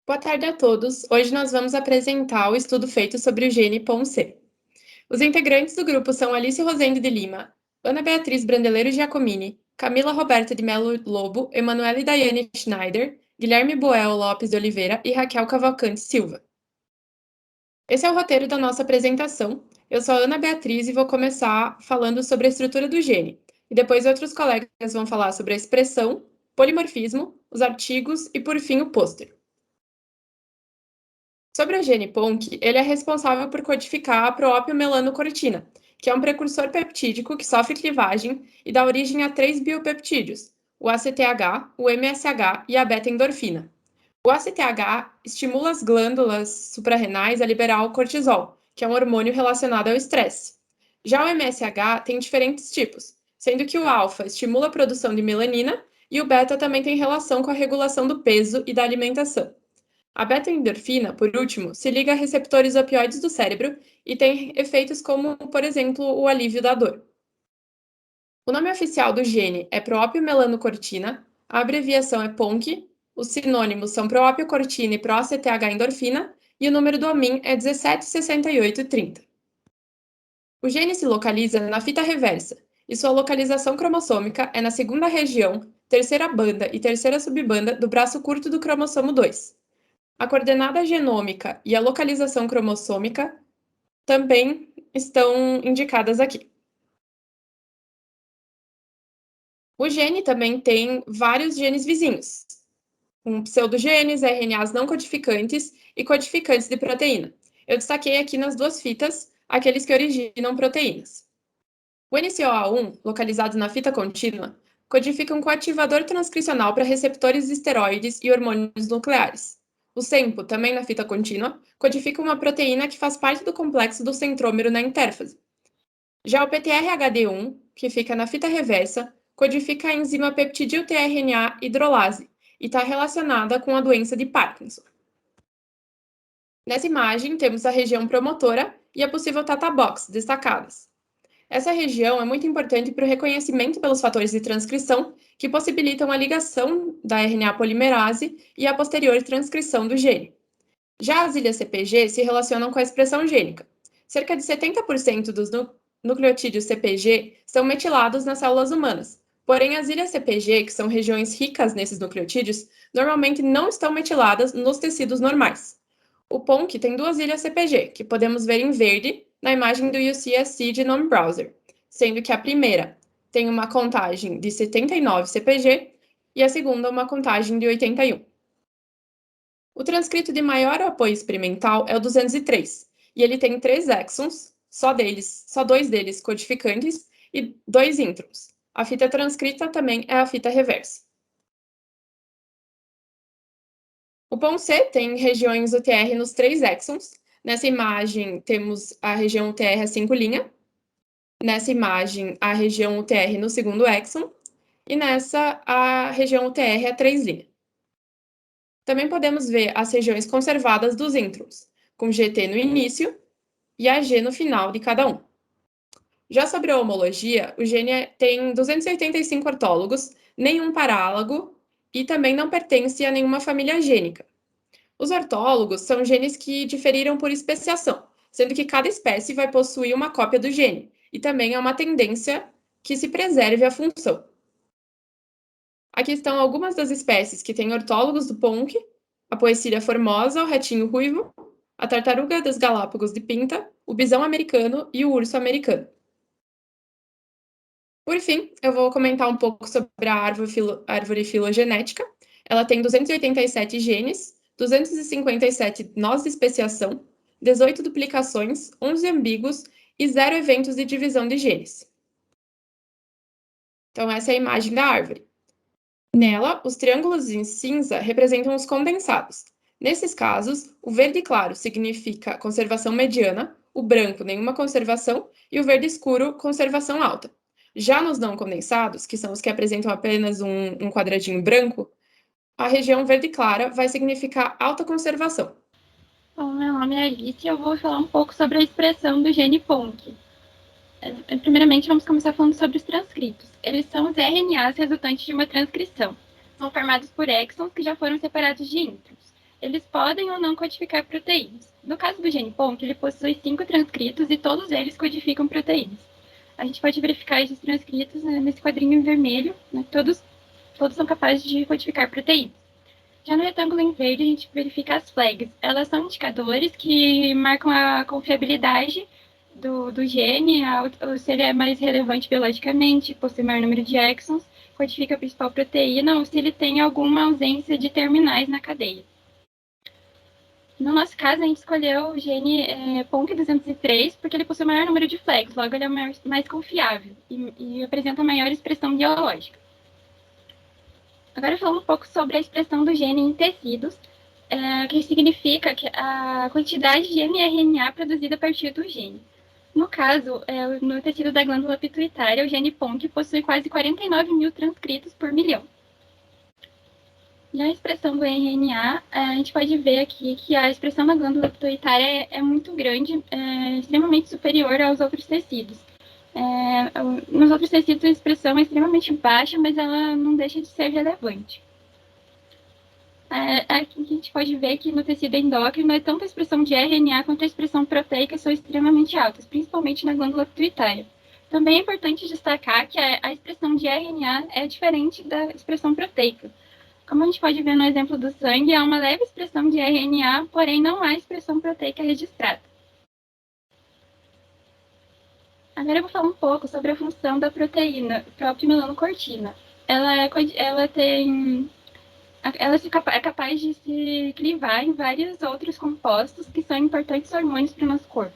Boa tarde a todos. Hoje nós vamos apresentar o estudo feito sobre o gene POMC. Os integrantes do grupo são Alice Rosende de Lima, Ana Beatriz Brandeleiro Giacomini, Camila Roberta de Melo Lobo, Emanuele Daiane Schneider, Guilherme Boel Lopes de Oliveira e Raquel Cavalcante Silva. Esse é o roteiro da nossa apresentação. Eu sou a Ana Beatriz e vou começar falando sobre a estrutura do gene. E depois outros colegas vão falar sobre a expressão, polimorfismo, os artigos e, por fim, o pôster. Sobre o gene PONC, ele é responsável por codificar a proopiomelanocortina, que é um precursor peptídico que sofre clivagem e dá origem a 3 biopeptídeos, o ACTH, o MSH e a beta-endorfina. O ACTH estimula as glândulas suprarrenais a liberar o cortisol, que é um hormônio relacionado ao estresse. Já o MSH tem diferentes tipos, sendo que o alfa estimula a produção de melanina e o beta também tem relação com a regulação do peso e da alimentação. A beta-endorfina, por último, se liga a receptores opioides do cérebro e tem efeitos como, por exemplo, o alívio da dor. O nome oficial do gene é proopiomelanocortina, a abreviação é PONC, os sinônimos são proopiocortina e pro-ACTH-endorfina, e o número do AMIN é 176830. O gene se localiza na fita reversa, e sua localização cromossômica é na segunda região, terceira banda e terceira subbanda do braço curto do cromossomo 2. A coordenada genômica e a localização cromossômica também estão indicadas aqui. O gene também tem vários genes vizinhos, com pseudogenes, RNAs não codificantes e codificantes de proteína. Eu destaquei aqui nas duas fitas aqueles que originam proteínas. O NCOA1, localizado na fita contínua, codifica um coativador transcricional para receptores de esteroides e hormônios nucleares. O SEMPO, também na fita contínua, codifica uma proteína que faz parte do complexo do centrômero na intérfase. Já o PTRHD1, que fica na fita reversa, codifica a enzima peptidil-tRNA hidrolase e está relacionada com a doença de Parkinson. Nessa imagem, temos a região promotora e a possível Tata Box destacadas. Essa região é muito importante para o reconhecimento pelos fatores de transcrição que possibilitam a ligação da RNA polimerase e a posterior transcrição do gene. Já as ilhas CPG se relacionam com a expressão gênica. Cerca de 70% dos nucleotídeos CPG são metilados nas células humanas, porém as ilhas CPG, que são regiões ricas nesses nucleotídeos, normalmente não estão metiladas nos tecidos normais. O PONC tem duas ilhas CPG, que podemos ver em verde na imagem do UCSC Genome Browser, sendo que a primeira tem uma contagem de 79 CPG e a segunda uma contagem de 81. O transcrito de maior apoio experimental é o 203, e ele tem 3 exons, só dois deles codificantes e 2 introns. A fita transcrita também é a fita reversa. O POMC tem regiões UTR nos 3 exons. Nessa imagem, temos a região UTR a 5' Nessa imagem, a região UTR no segundo exon. E nessa, a região UTR a 3'. Também podemos ver as regiões conservadas dos introns, com GT no início e AG no final de cada um. Já sobre a homologia, o gene tem 285 ortólogos, nenhum parálago e também não pertence a nenhuma família gênica. Os ortólogos são genes que diferiram por especiação, sendo que cada espécie vai possuir uma cópia do gene, e também é uma tendência que se preserve a função. Aqui estão algumas das espécies que têm ortólogos do PONC, a Poecilia formosa, o ratinho ruivo, a tartaruga das Galápagos de Pinta, o bisão americano e o urso americano. Por fim, eu vou comentar um pouco sobre a árvore filogenética. Ela tem 287 genes, 257 nós de especiação, 18 duplicações, 11 ambíguos e 0 eventos de divisão de genes. Então, essa é a imagem da árvore. Nela, os triângulos em cinza representam os condensados. Nesses casos, o verde claro significa conservação mediana, o branco nenhuma conservação e o verde escuro conservação alta. Já nos não condensados, que são os que apresentam apenas um quadradinho branco, a região verde clara vai significar alta conservação. Bom, meu nome é Alice e eu vou falar um pouco sobre a expressão do gene PONC. Primeiramente, vamos começar falando sobre os transcritos. Eles são os RNAs resultantes de uma transcrição. São formados por exons que já foram separados de introns. eles podem ou não codificar proteínas. No caso do gene PONC, ele possui 5 transcritos e todos eles codificam proteínas. A gente pode verificar esses transcritos, né, nesse quadrinho em vermelho, né, todos são capazes de codificar proteínas. Já no retângulo em verde, a gente verifica as flags. Elas são indicadores que marcam a confiabilidade do gene, se ele é mais relevante biologicamente, possui maior número de exons, codifica a principal proteína, ou se ele tem alguma ausência de terminais na cadeia. No nosso caso, a gente escolheu o gene PONC203 porque ele possui maior número de flags, logo ele é mais confiável e apresenta maior expressão biológica. Agora falando um pouco sobre a expressão do gene em tecidos, que significa que a quantidade de mRNA produzida a partir do gene. No caso, no tecido da glândula pituitária, o gene PONC possui quase 49 mil transcritos por milhão. Já a expressão do RNA, a gente pode ver aqui que a expressão da glândula pituitária é muito grande, extremamente superior aos outros tecidos. Nos outros tecidos a expressão é extremamente baixa, mas ela não deixa de ser relevante. Aqui a gente pode ver que no tecido endócrino, tanto a expressão de RNA quanto a expressão proteica são extremamente altas, principalmente na glândula pituitária. Também é importante destacar que a expressão de RNA é diferente da expressão proteica. Como a gente pode ver no exemplo do sangue, há uma leve expressão de RNA, porém não há expressão proteica registrada. Agora eu vou falar um pouco sobre a função da proteína propimelanocortina. Ela é capaz de se clivar em vários outros compostos que são importantes hormônios para o nosso corpo.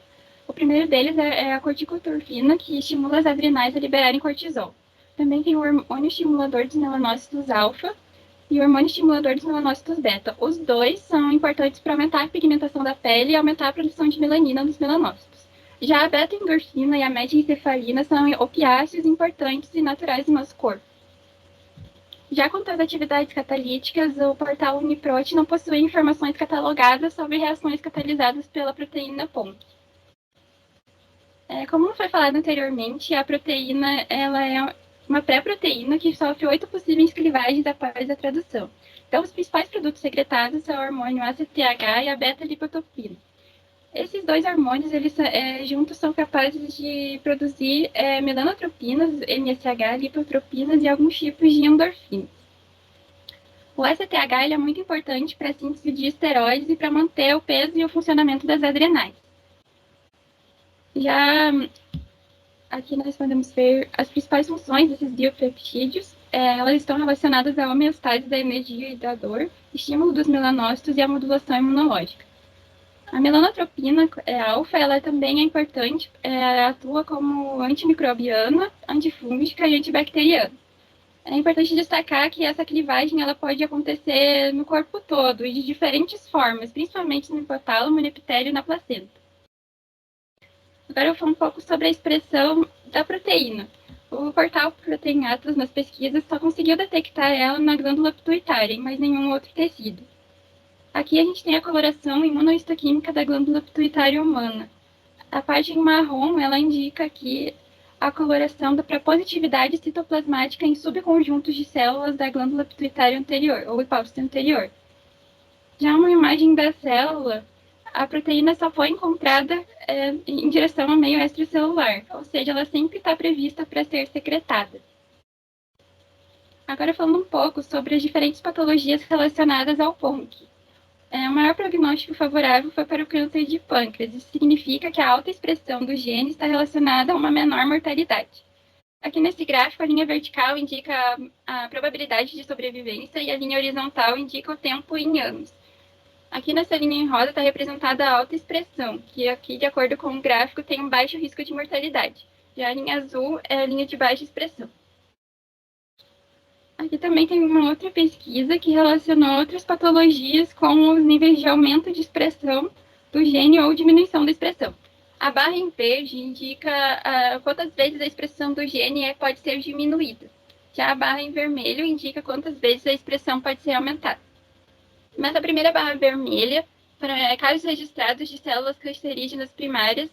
O primeiro deles é a corticotorfina, que estimula as adrenais a liberarem cortisol. Também tem o hormônio estimulador dos melanócitos alfa e o hormônio estimulador dos melanócitos beta. Os dois são importantes para aumentar a pigmentação da pele e aumentar a produção de melanina nos melanócitos. Já a beta-endorfina e a metencefalina são opiáceos importantes e naturais do nosso corpo. Já quanto às atividades catalíticas, o portal Uniprot não possui informações catalogadas sobre reações catalisadas pela proteína PONC. Como foi falado anteriormente, a proteína ela é uma pré-proteína que sofre 8 possíveis clivagens após a tradução. Então, os principais produtos secretados são o hormônio ACTH e a beta-lipotropina. Esses dois hormônios, eles juntos são capazes de produzir melanotropinas, MSH, lipotropinas e alguns tipos de endorfinas. O ACTH ele é muito importante para a síntese de esteroides e para manter o peso e o funcionamento das adrenais. Já aqui nós podemos ver as principais funções desses biopeptídeos. Elas estão relacionadas à homeostase da energia e da dor, estímulo dos melanócitos e à modulação imunológica. A melanotropina alfa, ela também é importante, atua como antimicrobiana, antifúngica e antibacteriana. É importante destacar que essa clivagem ela pode acontecer no corpo todo e de diferentes formas, principalmente no hipotálamo, no epitélio e na placenta. Agora eu vou falar um pouco sobre a expressão da proteína. O portal Protein Atlas, nas pesquisas, só conseguiu detectar ela na glândula pituitária, em mais nenhum outro tecido. Aqui a gente tem a coloração imunohistoquímica da glândula pituitária humana. A parte em marrom, ela indica aqui a coloração da positividade citoplasmática em subconjuntos de células da glândula pituitária anterior, ou hipófise anterior. Já uma imagem da célula, a proteína só foi encontrada em direção ao meio extracelular, ou seja, ela sempre está prevista para ser secretada. Agora falando um pouco sobre as diferentes patologias relacionadas ao PONC. O maior prognóstico favorável foi para o câncer de pâncreas. Isso significa que a alta expressão do gene está relacionada a uma menor mortalidade. Aqui nesse gráfico, a linha vertical indica a probabilidade de sobrevivência e a linha horizontal indica o tempo em anos. Aqui nessa linha em rosa está representada a alta expressão, que aqui, de acordo com o gráfico, tem um baixo risco de mortalidade. Já a linha azul é a linha de baixa expressão. Aqui também tem uma outra pesquisa que relacionou outras patologias com os níveis de aumento de expressão do gene ou diminuição da expressão. A barra em verde indica quantas vezes a expressão do gene pode ser diminuída. Já a barra em vermelho indica quantas vezes a expressão pode ser aumentada. Mas a primeira barra vermelha, para casos registrados de células cancerígenas primárias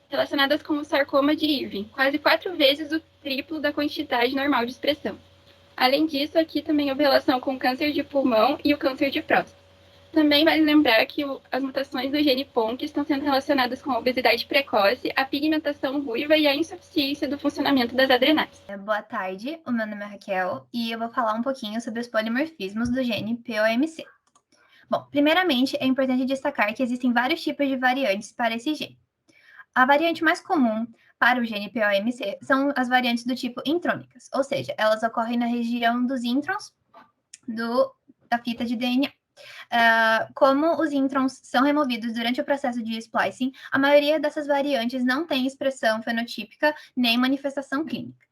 relacionadas com o sarcoma de Ewing, quase 4 vezes o triplo da quantidade normal de expressão. Além disso, aqui também houve relação com o câncer de pulmão e o câncer de próstata. Também vale lembrar que as mutações do gene PONC estão sendo relacionadas com a obesidade precoce, a pigmentação ruiva e a insuficiência do funcionamento das adrenais. Boa tarde, o meu nome é Raquel e eu vou falar um pouquinho sobre os polimorfismos do gene POMC. Bom, primeiramente, é importante destacar que existem vários tipos de variantes para esse gene. A variante mais comum para o gene POMC são as variantes do tipo intrônicas, ou seja, elas ocorrem na região dos introns da fita de DNA. Como os introns são removidos durante o processo de splicing, a maioria dessas variantes não tem expressão fenotípica nem manifestação clínica.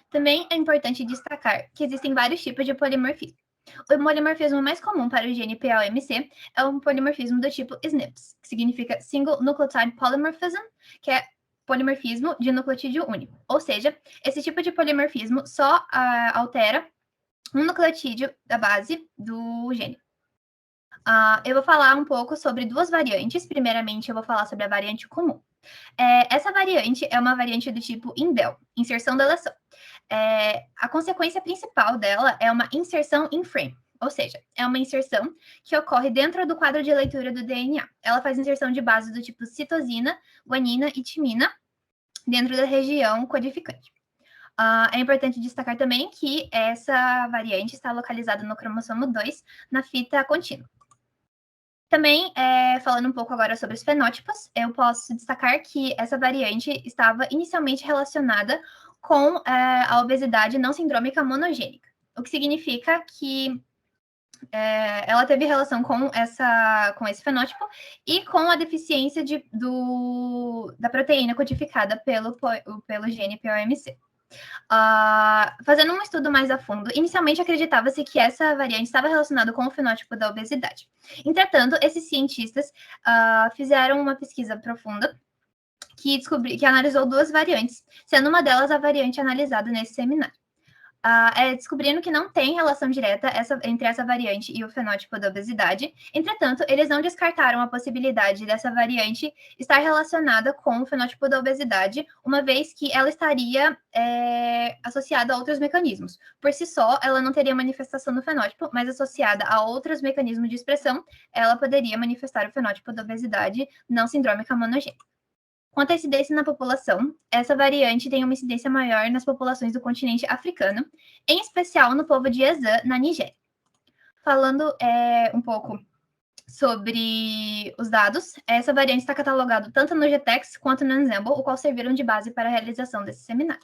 Também é importante destacar que existem vários tipos de polimorfismo. O polimorfismo mais comum para o gene POMC é um polimorfismo do tipo SNPs, que significa Single Nucleotide Polymorphism, que é polimorfismo de nucleotídeo único. Ou seja, esse tipo de polimorfismo só altera um nucleotídeo da base do gene. Eu vou falar um pouco sobre duas variantes. Primeiramente, eu vou falar sobre a variante comum. Essa variante é uma variante do tipo indel, inserção deleção. A consequência principal dela é uma inserção in frame, ou seja, é uma inserção que ocorre dentro do quadro de leitura do DNA. Ela faz inserção de bases do tipo citosina, guanina e timina dentro da região codificante. É importante destacar também que essa variante está localizada no cromossomo 2, na fita contínua. Também, falando um pouco agora sobre os fenótipos, eu posso destacar que essa variante estava inicialmente relacionada com a obesidade não sindrômica monogênica, o que significa que ela teve relação com esse fenótipo e com a deficiência da proteína codificada pelo gene POMC. Fazendo um estudo mais a fundo, inicialmente acreditava-se que essa variante estava relacionada com o fenótipo da obesidade. Entretanto, esses cientistas fizeram uma pesquisa profunda que analisou duas variantes, sendo uma delas a variante analisada nesse seminário. Descobrindo que não tem relação direta entre essa variante e o fenótipo da obesidade. Entretanto, eles não descartaram a possibilidade dessa variante estar relacionada com o fenótipo da obesidade, uma vez que ela estaria associada a outros mecanismos. Por si só, ela não teria manifestação no fenótipo, mas associada a outros mecanismos de expressão, ela poderia manifestar o fenótipo da obesidade não sindrômica monogênica. Quanto à incidência na população, essa variante tem uma incidência maior nas populações do continente africano, em especial no povo de Esan, na Nigéria. Falando um pouco sobre os dados, essa variante está catalogada tanto no GTEx quanto no Ensemble, o qual serviram de base para a realização desse seminário.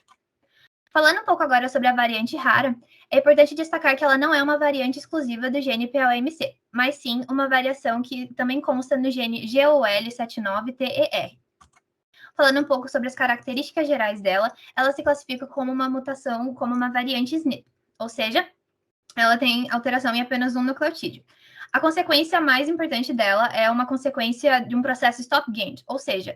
Falando um pouco agora sobre a variante rara, é importante destacar que ela não é uma variante exclusiva do gene POMC, mas sim uma variação que também consta no gene GOL79TER. Falando um pouco sobre as características gerais dela, ela se classifica como uma mutação, como uma variante SNP, ou seja, ela tem alteração em apenas um nucleotídeo. A consequência mais importante dela é uma consequência de um processo stop-gain, ou seja,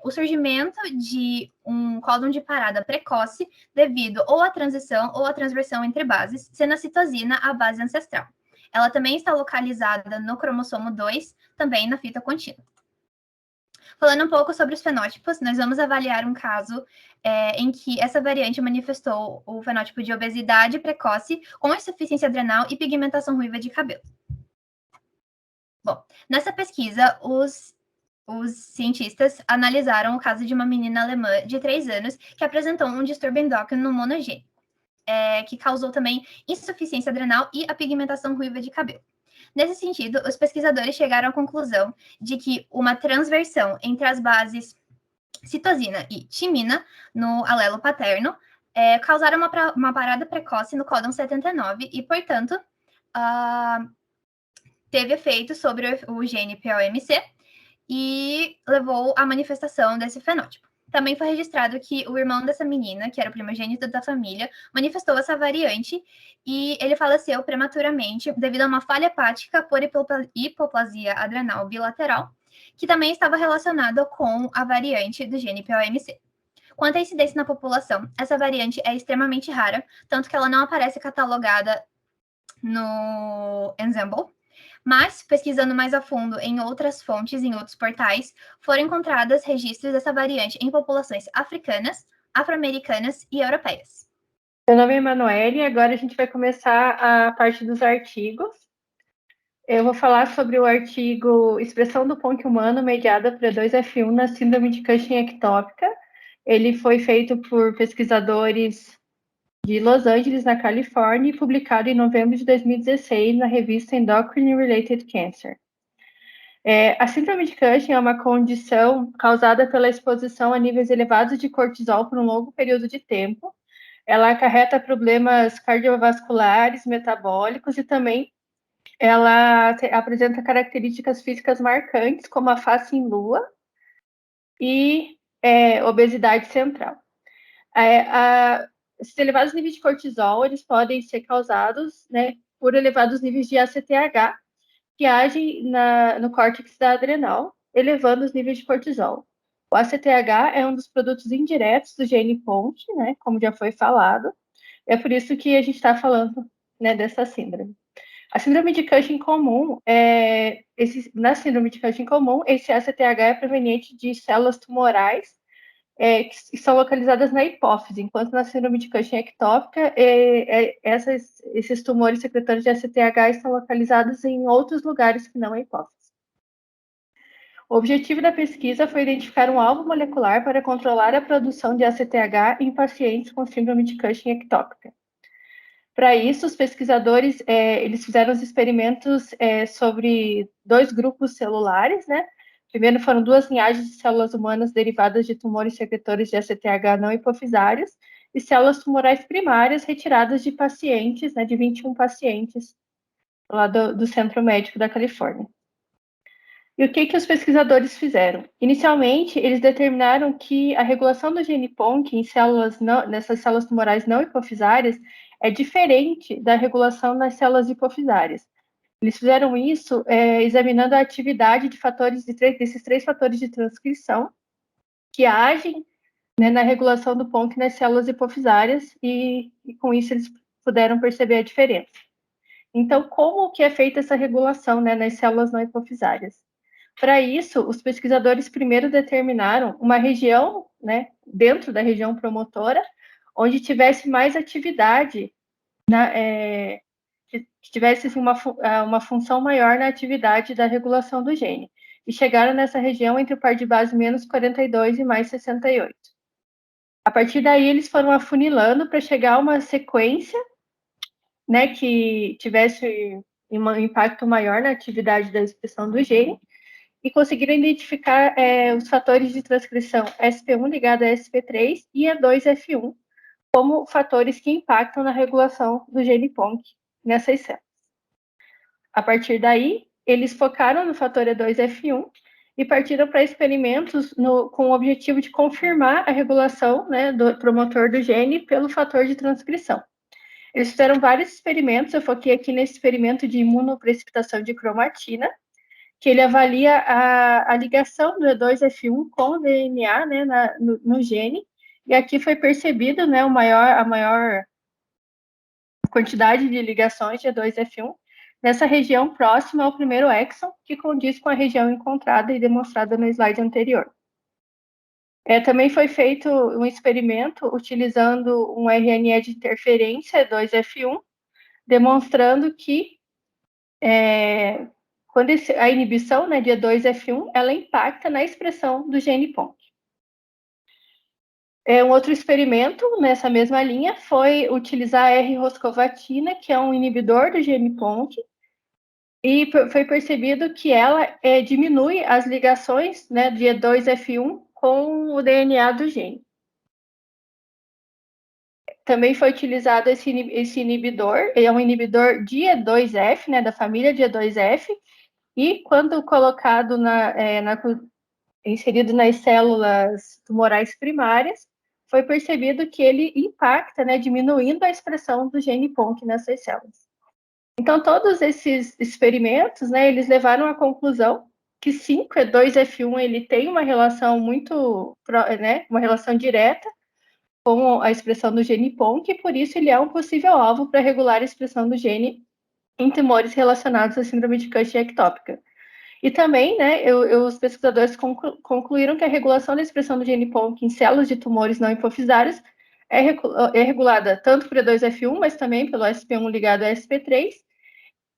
o surgimento de um códon de parada precoce devido ou à transição ou à transversão entre bases, sendo a citosina a base ancestral. Ela também está localizada no cromossomo 2, também na fita contínua. Falando um pouco sobre os fenótipos, nós vamos avaliar um caso em que essa variante manifestou o fenótipo de obesidade precoce com insuficiência adrenal e pigmentação ruiva de cabelo. Bom, nessa pesquisa, os cientistas analisaram o caso de uma menina alemã de 3 anos que apresentou um distúrbio endócrino monogênico, que causou também insuficiência adrenal e a pigmentação ruiva de cabelo. Nesse sentido, os pesquisadores chegaram à conclusão de que uma transversão entre as bases citosina e timina no alelo paterno causaram uma parada precoce no códon 79 e, portanto, teve efeito sobre o gene POMC e levou à manifestação desse fenótipo. Também foi registrado que o irmão dessa menina, que era o primogênito da família, manifestou essa variante e ele faleceu prematuramente devido a uma falha hepática por hipoplasia adrenal bilateral, que também estava relacionada com a variante do gene POMC. Quanto à incidência na população, essa variante é extremamente rara, tanto que ela não aparece catalogada no Ensemble, mas, pesquisando mais a fundo em outras fontes, em outros portais, foram encontrados registros dessa variante em populações africanas, afro-americanas e europeias. Meu nome é Emanuele e agora a gente vai começar a parte dos artigos. Eu vou falar sobre o artigo Expressão do PONC humano mediada por E2F1 na síndrome de Cushing ectópica. Ele foi feito por pesquisadores de Los Angeles, na Califórnia, e publicado em novembro de 2016 na revista Endocrine Related Cancer. A síndrome de Cushing é uma condição causada pela exposição a níveis elevados de cortisol por um longo período de tempo. Ela acarreta problemas cardiovasculares, metabólicos e também ela apresenta características físicas marcantes, como a face em lua e obesidade central. Esses elevados níveis de cortisol, eles podem ser causados, né, por elevados níveis de ACTH, que agem no córtex da adrenal, elevando os níveis de cortisol. O ACTH é um dos produtos indiretos do gene PONC, né, como já foi falado. É por isso que a gente está falando, né, dessa síndrome. A síndrome de Cushing comum, na síndrome de Cushing comum, esse ACTH é proveniente de células tumorais que são localizadas na hipófise, enquanto na síndrome de Cushing ectópica, esses tumores secretores de ACTH estão localizados em outros lugares que não a hipófise. O objetivo da pesquisa foi identificar um alvo molecular para controlar a produção de ACTH em pacientes com síndrome de Cushing ectópica. Para isso, os pesquisadores eles fizeram os experimentos sobre 2 grupos celulares, né? Primeiro foram 2 linhagens de células humanas derivadas de tumores secretores de ACTH não hipofisários e células tumorais primárias retiradas de pacientes, né, de 21 pacientes lá do Centro Médico da Califórnia. E o que os pesquisadores fizeram? Inicialmente, eles determinaram que a regulação do gene PONC nessas células tumorais não hipofisárias é diferente da regulação nas células hipofisárias. Eles fizeram isso examinando a atividade desses 3 fatores de transcrição que agem, né, na regulação do PONC nas células hipofisárias e com isso eles puderam perceber a diferença. Então, como que é feita essa regulação, né, nas células não hipofisárias? Para isso, os pesquisadores primeiro determinaram uma região, né, dentro da região promotora, onde tivesse mais atividade, que tivesse assim, uma função maior na atividade da regulação do gene. E chegaram nessa região entre o par de base menos 42 e mais 68. A partir daí, eles foram afunilando para chegar a uma sequência, né, que tivesse um impacto maior na atividade da expressão do gene, e conseguiram identificar os fatores de transcrição SP1 ligado a SP3 e E2F1 como fatores que impactam na regulação do gene PONC nessas células. A partir daí, eles focaram no fator E2F1 e partiram para experimentos com o objetivo de confirmar a regulação, né, do promotor do gene pelo fator de transcrição. Eles fizeram vários experimentos, eu foquei aqui nesse experimento de imunoprecipitação de cromatina, que ele avalia a ligação do E2F1 com o DNA, né, no gene, e aqui foi percebido, né, a maior quantidade de ligações de E2F1 nessa região próxima ao primeiro exon, que condiz com a região encontrada e demonstrada no slide anterior. Também foi feito um experimento utilizando um RNA de interferência E2F1, demonstrando que quando a inibição, né, de E2F1, ela impacta na expressão do gene PONC. Um outro experimento nessa mesma linha foi utilizar a R-roscovatina, que é um inibidor do gene PONC, e foi percebido que ela diminui as ligações, né, de E2F1 com o DNA do gene. Também foi utilizado esse inibidor, ele é um inibidor de E2F, né, da família de E2F, e quando colocado inserido nas células tumorais primárias, foi percebido que ele impacta, né, diminuindo a expressão do gene PONC nessas células. Então, todos esses experimentos, né, eles levaram à conclusão que sim, o E2F1 ele tem uma relação uma relação direta com a expressão do gene PONC, e por isso ele é um possível alvo para regular a expressão do gene em tumores relacionados à síndrome de Cushing ectópica. E também, né, os pesquisadores concluíram que a regulação da expressão do gene PONC em células de tumores não hipofisários é regulada tanto por E2F1, mas também pelo SP1 ligado a SP3,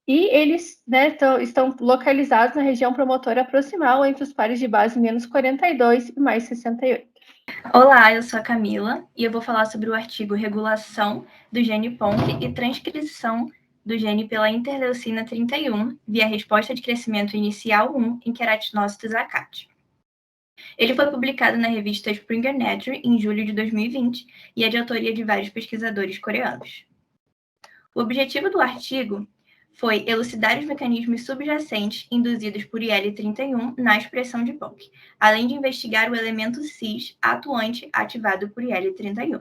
E eles, né, estão localizados na região promotora proximal entre os pares de base menos 42 e mais 68. Olá, eu sou a Camila e eu vou falar sobre o artigo Regulação do gene PONC e transcrição do gene pela interleucina 31 via resposta de crescimento inicial 1 em queratinócitos ACAT. Ele foi publicado na revista Springer Nature em julho de 2020 e é de autoria de vários pesquisadores coreanos. O objetivo do artigo foi elucidar os mecanismos subjacentes induzidos por IL-31 na expressão de PONC, além de investigar o elemento cis atuante ativado por IL-31.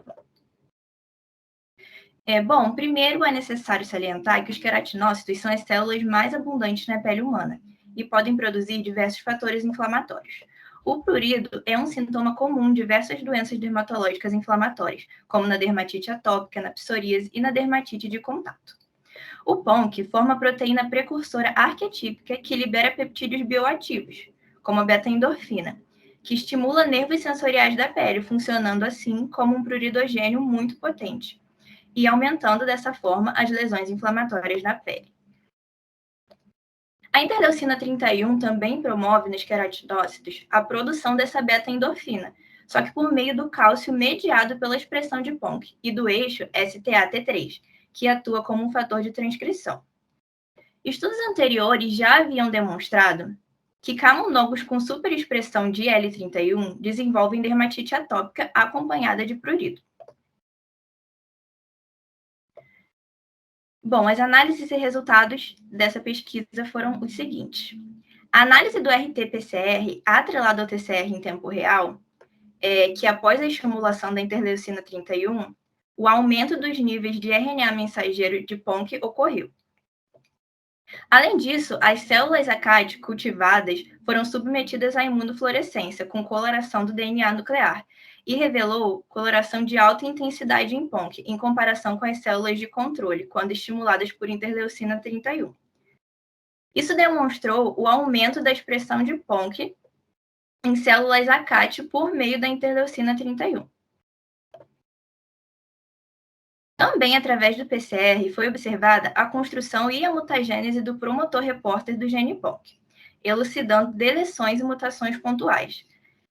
Bom, primeiro é necessário salientar que os queratinócitos são as células mais abundantes na pele humana e podem produzir diversos fatores inflamatórios. O prurido é um sintoma comum de diversas doenças dermatológicas inflamatórias, como na dermatite atópica, na psoríase e na dermatite de contato. O PONC forma a proteína precursora arquetípica que libera peptídeos bioativos, como a beta-endorfina, que estimula nervos sensoriais da pele, funcionando assim como um pruridogênio muito potente, e aumentando dessa forma as lesões inflamatórias na pele. A interleucina 31 também promove nos queratinócitos a produção dessa beta-endorfina, só que por meio do cálcio mediado pela expressão de PONC e do eixo STA-T3, que atua como um fator de transcrição. Estudos anteriores já haviam demonstrado que camundongos com superexpressão de IL-31 desenvolvem dermatite atópica acompanhada de prurido. Bom, as análises e resultados dessa pesquisa foram os seguintes. A análise do RT-PCR atrelado ao TCR em tempo real, que após a estimulação da interleucina 31, o aumento dos níveis de RNA mensageiro de PONC ocorreu. Além disso, as células ACAT cultivadas foram submetidas à imunofluorescência com coloração do DNA nuclear e revelou coloração de alta intensidade em PONC, em comparação com as células de controle, quando estimuladas por interleucina 31. Isso demonstrou o aumento da expressão de PONC em células ACAT por meio da interleucina 31. Também, através do PCR, foi observada a construção e a mutagênese do promotor repórter do gene PONC, elucidando deleções e mutações pontuais,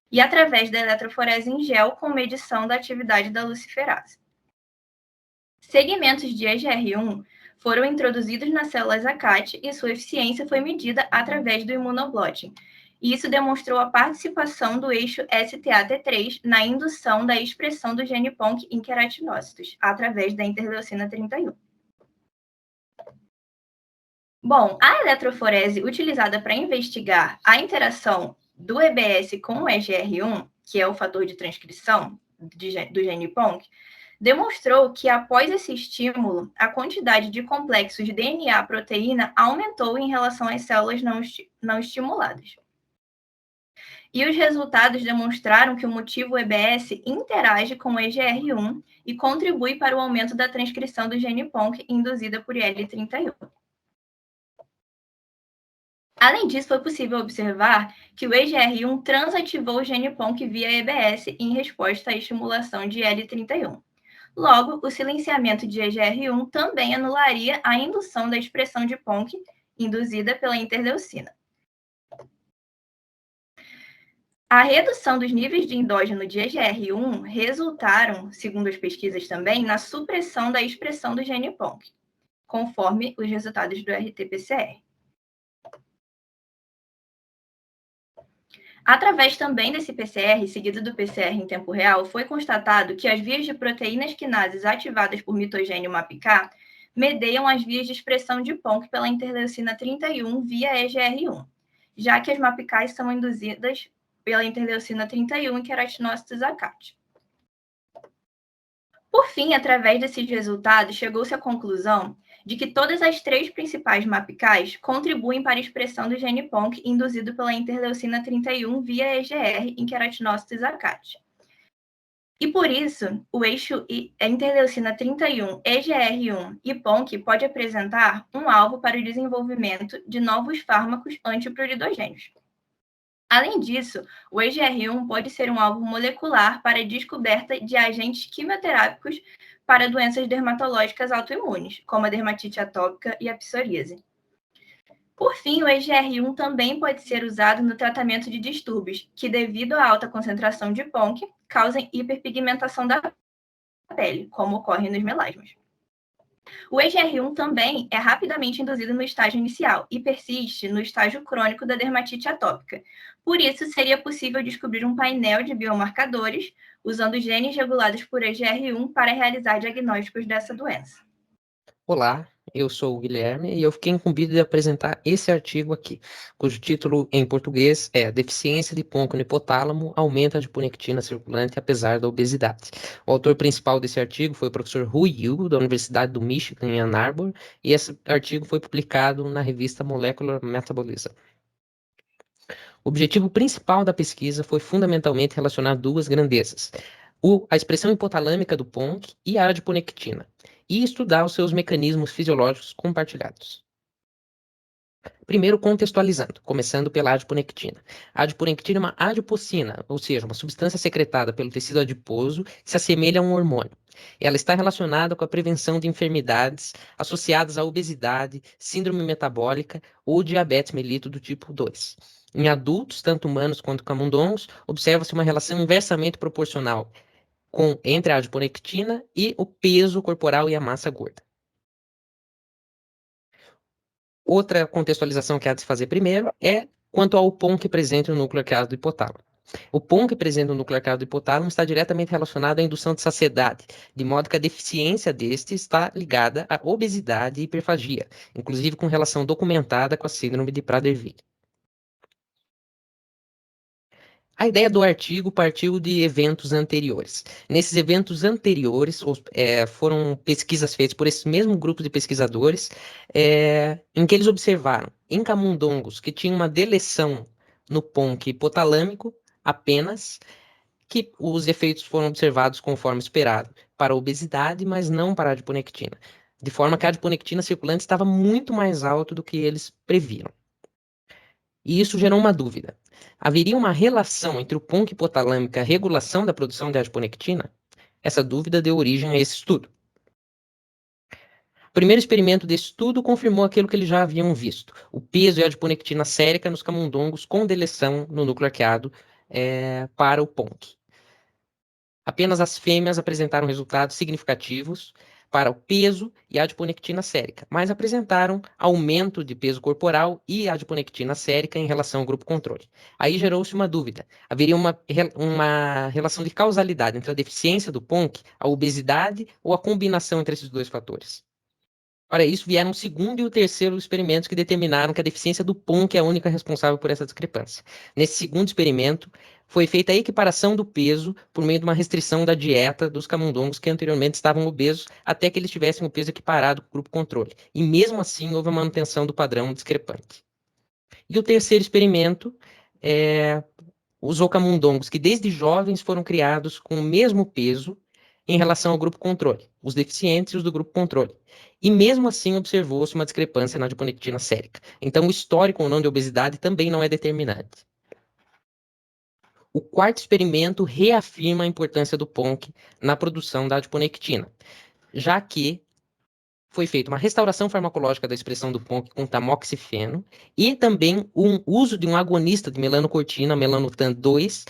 e através da eletroforese em gel com medição da atividade da luciferase. Segmentos de EGR1 foram introduzidos nas células ACAT e sua eficiência foi medida através do imunoblotting, e isso demonstrou a participação do eixo STA-T3 na indução da expressão do gene PONC em queratinócitos, através da interleucina 31. Bom, a eletroforese utilizada para investigar a interação do EBS com o EGR1, que é o fator de transcrição do gene PONC, demonstrou que após esse estímulo, a quantidade de complexos DNA-proteína aumentou em relação às células não estimuladas. E os resultados demonstraram que o motivo EBS interage com o EGR1 e contribui para o aumento da transcrição do gene PONC induzida por IL-31. Além disso, foi possível observar que o EGR1 transativou o gene PONC via EBS em resposta à estimulação de IL-31. Logo, o silenciamento de EGR1 também anularia a indução da expressão de PONC induzida pela interleucina. A redução dos níveis de endógeno de EGR1 resultaram, segundo as pesquisas também, na supressão da expressão do gene PONC, conforme os resultados do RT-PCR. Através também desse PCR, seguido do PCR em tempo real, foi constatado que as vias de proteínas quinases ativadas por mitogênio MAPK medeiam as vias de expressão de PONC pela interleucina 31 via EGR1, já que as MAPKs são induzidas pela interleucina 31 em queratinócitos ACAT. Por fim, através desses resultados, chegou-se à conclusão de que todas as três principais MAPKs contribuem para a expressão do gene PONC induzido pela interleucina 31 via EGR em queratinócitos ACAT. E por isso, o eixo interleucina 31, EGR1 e PONC pode apresentar um alvo para o desenvolvimento de novos fármacos antipruridogenos. Além disso, o EGR1 pode ser um alvo molecular para a descoberta de agentes quimioterápicos para doenças dermatológicas autoimunes, como a dermatite atópica e a psoríase. Por fim, o EGR1 também pode ser usado no tratamento de distúrbios que, devido à alta concentração de PONC, causem hiperpigmentação da pele, como ocorre nos melasmas. O EGR1 também é rapidamente induzido no estágio inicial e persiste no estágio crônico da dermatite atópica. Por isso, seria possível descobrir um painel de biomarcadores usando genes regulados por EGR1 para realizar diagnósticos dessa doença. Olá, eu sou o Guilherme e eu fiquei incumbido de apresentar esse artigo aqui, cujo título em português é Deficiência de PONC no hipotálamo aumenta a adiponectina circulante apesar da obesidade. O autor principal desse artigo foi o professor Hu Yu, da Universidade do Michigan em Ann Arbor, e esse artigo foi publicado na revista Molecular Metabolism. O objetivo principal da pesquisa foi fundamentalmente relacionar duas grandezas, a expressão hipotalâmica do PONC e a adiponectina, e estudar os seus mecanismos fisiológicos compartilhados. Primeiro, contextualizando, começando pela adiponectina. A adiponectina é uma adipocina, ou seja, uma substância secretada pelo tecido adiposo que se assemelha a um hormônio. Ela está relacionada com a prevenção de enfermidades associadas à obesidade, síndrome metabólica ou diabetes mellitus do tipo 2. Em adultos, tanto humanos quanto camundongos, observa-se uma relação inversamente proporcional entre a adiponectina e o peso corporal e a massa gorda. Outra contextualização que há de se fazer primeiro é quanto ao PONC presente no núcleo arqueado do hipotálamo. O PONC presente no núcleo arqueado do hipotálamo está diretamente relacionado à indução de saciedade, de modo que a deficiência deste está ligada à obesidade e hiperfagia, inclusive com relação documentada com a síndrome de Prader-Willi. A ideia do artigo partiu de eventos anteriores. Nesses eventos anteriores, foram pesquisas feitas por esse mesmo grupo de pesquisadores, em que eles observaram em camundongos que tinham uma deleção no PONC hipotalâmico apenas, que os efeitos foram observados conforme esperado para a obesidade, mas não para a adiponectina, de forma que a adiponectina circulante estava muito mais alta do que eles previam. E isso gerou uma dúvida. Haveria uma relação entre o PONC hipotalâmico e a regulação da produção de adiponectina? Essa dúvida deu origem a esse estudo. O primeiro experimento desse estudo confirmou aquilo que eles já haviam visto: o peso e a adiponectina sérica nos camundongos com deleção no núcleo arqueado para o PONC. Apenas as fêmeas apresentaram resultados significativos para o peso e a adiponectina sérica, mas apresentaram aumento de peso corporal e adiponectina sérica em relação ao grupo controle. Aí gerou-se uma dúvida: haveria uma relação de causalidade entre a deficiência do PONC, a obesidade ou a combinação entre esses dois fatores? Para isso, vieram o segundo e o terceiro experimentos que determinaram que a deficiência do PONC é a única responsável por essa discrepância. Nesse segundo experimento, foi feita a equiparação do peso por meio de uma restrição da dieta dos camundongos que anteriormente estavam obesos até que eles tivessem o peso equiparado com o grupo controle. E mesmo assim, houve uma manutenção do padrão discrepante. E o terceiro experimento usou camundongos que desde jovens foram criados com o mesmo peso em relação ao grupo controle, os deficientes e os do grupo controle. E mesmo assim observou-se uma discrepância na adiponectina sérica. Então o histórico ou não de obesidade também não é determinante. O quarto experimento reafirma a importância do PONC na produção da adiponectina, já que foi feita uma restauração farmacológica da expressão do PONC com tamoxifeno e também o uso de um agonista de melanocortina, melanotan 2,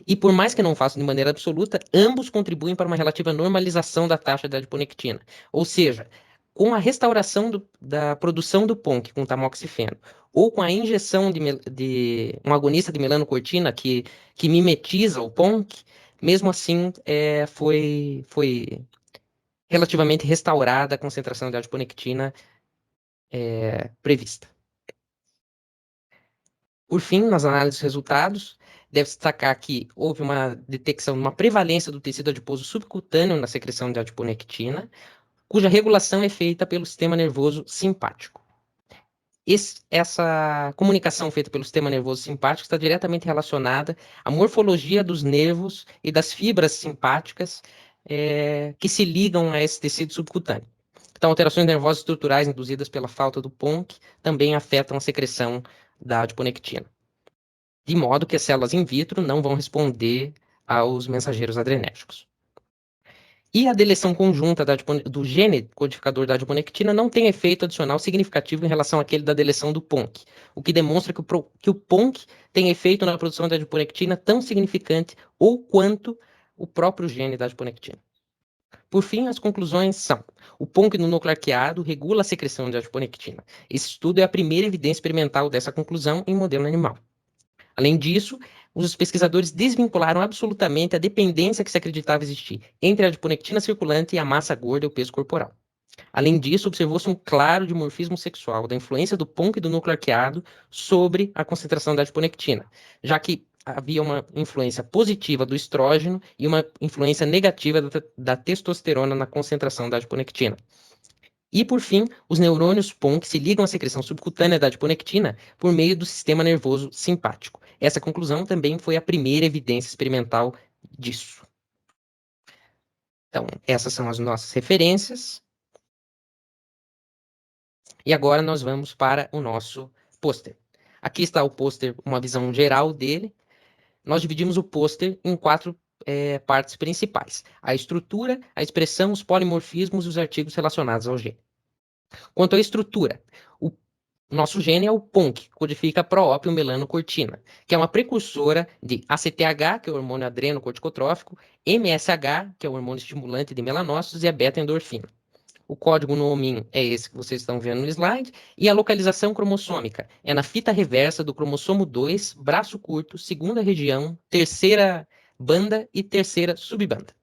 e por mais que não façam de maneira absoluta, ambos contribuem para uma relativa normalização da taxa de adiponectina. Ou seja, com a restauração da produção do PONC com tamoxifeno ou com a injeção de um agonista de melanocortina que mimetiza o PONC, mesmo assim foi relativamente restaurada a concentração de adiponectina prevista. Por fim, nas análises de resultados, deve-se destacar que houve uma detecção de uma prevalência do tecido adiposo subcutâneo na secreção de adiponectina, cuja regulação é feita pelo sistema nervoso simpático. Essa comunicação feita pelo sistema nervoso simpático está diretamente relacionada à morfologia dos nervos e das fibras simpáticas que se ligam a esse tecido subcutâneo. Então, alterações nervosas estruturais induzidas pela falta do PONC também afetam a secreção da adiponectina, de modo que as células in vitro não vão responder aos mensageiros adrenérgicos. E a deleção conjunta do gene codificador da adiponectina não tem efeito adicional significativo em relação àquele da deleção do PONC, o que demonstra que o PONC tem efeito na produção da adiponectina tão significante ou quanto o próprio gene da adiponectina. Por fim, as conclusões são: o PONC no núcleo arqueado regula a secreção de adiponectina. Esse estudo é a primeira evidência experimental dessa conclusão em modelo animal. Além disso, os pesquisadores desvincularam absolutamente a dependência que se acreditava existir entre a adiponectina circulante e a massa gorda e o peso corporal. Além disso, observou-se um claro dimorfismo sexual da influência do PONC do núcleo arqueado sobre a concentração da adiponectina, já que havia uma influência positiva do estrógeno e uma influência negativa da testosterona na concentração da adiponectina. E, por fim, os neurônios PONC se ligam à secreção subcutânea da adiponectina por meio do sistema nervoso simpático. Essa conclusão também foi a primeira evidência experimental disso. Então, essas são as nossas referências. E agora nós vamos para o nosso pôster. Aqui está o pôster, uma visão geral dele. Nós dividimos o pôster em 4 partes principais: a estrutura, a expressão, os polimorfismos e os artigos relacionados ao gene. Quanto à estrutura, o nosso gene é o PONC, que codifica a proópio melanocortina, que é uma precursora de ACTH, que é o hormônio adrenocorticotrófico, MSH, que é o hormônio estimulante de melanócitos, e a beta-endorfina. O código no homem é esse que vocês estão vendo no slide, e a localização cromossômica é na fita reversa do cromossomo 2, braço curto, segunda região, terceira banda e terceira subbanda.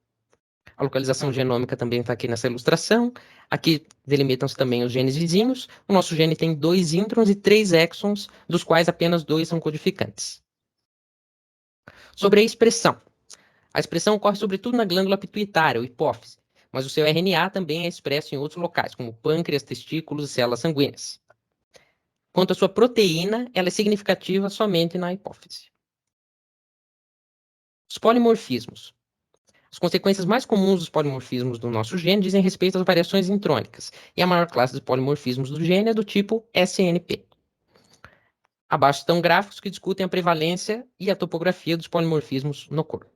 A localização genômica também está aqui nessa ilustração. Aqui delimitam-se também os genes vizinhos. O nosso gene tem 2 introns e 3 exons, dos quais apenas 2 são codificantes. Sobre a expressão. A expressão ocorre sobretudo na glândula pituitária, ou hipófise, mas o seu RNA também é expresso em outros locais, como pâncreas, testículos e células sanguíneas. Quanto à sua proteína, ela é significativa somente na hipófise. Os polimorfismos. As consequências mais comuns dos polimorfismos do nosso gene dizem respeito às variações intrônicas, e a maior classe de polimorfismos do gene é do tipo SNP. Abaixo estão gráficos que discutem a prevalência e a topografia dos polimorfismos no corpo.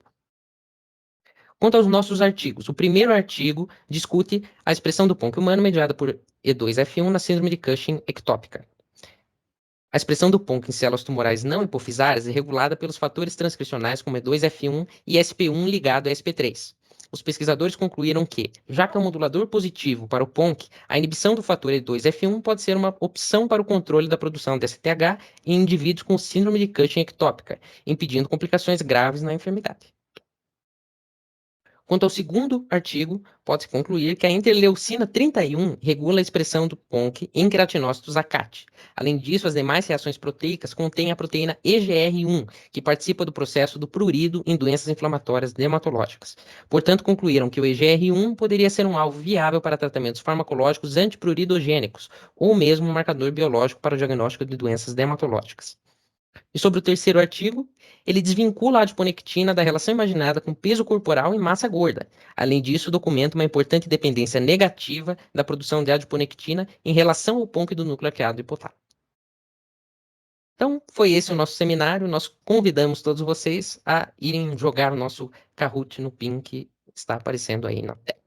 Quanto aos nossos artigos, o primeiro artigo discute a expressão do PONC humano mediada por E2F1 na síndrome de Cushing ectópica. A expressão do PONC em células tumorais não hipofisárias é regulada pelos fatores transcricionais como E2F1 e SP1 ligado a SP3. Os pesquisadores concluíram que, já que é um modulador positivo para o PONC, a inibição do fator E2F1 pode ser uma opção para o controle da produção de STH em indivíduos com síndrome de Cushing ectópica, impedindo complicações graves na enfermidade. Quanto ao segundo artigo, pode-se concluir que a interleucina 31 regula a expressão do PONC em queratinócitos ACAT. Além disso, as demais reações proteicas contêm a proteína EGR1, que participa do processo do prurido em doenças inflamatórias dermatológicas. Portanto, concluíram que o EGR1 poderia ser um alvo viável para tratamentos farmacológicos antipruridogênicos, ou mesmo um marcador biológico para o diagnóstico de doenças dermatológicas. E sobre o terceiro artigo, ele desvincula a adiponectina da relação imaginada com peso corporal e massa gorda. Além disso, documenta uma importante dependência negativa da produção de adiponectina em relação ao PONC do núcleo arqueado hipotálamo. Então, foi esse o nosso seminário. Nós convidamos todos vocês a irem jogar o nosso Kahoot no PIN que está aparecendo aí na tela.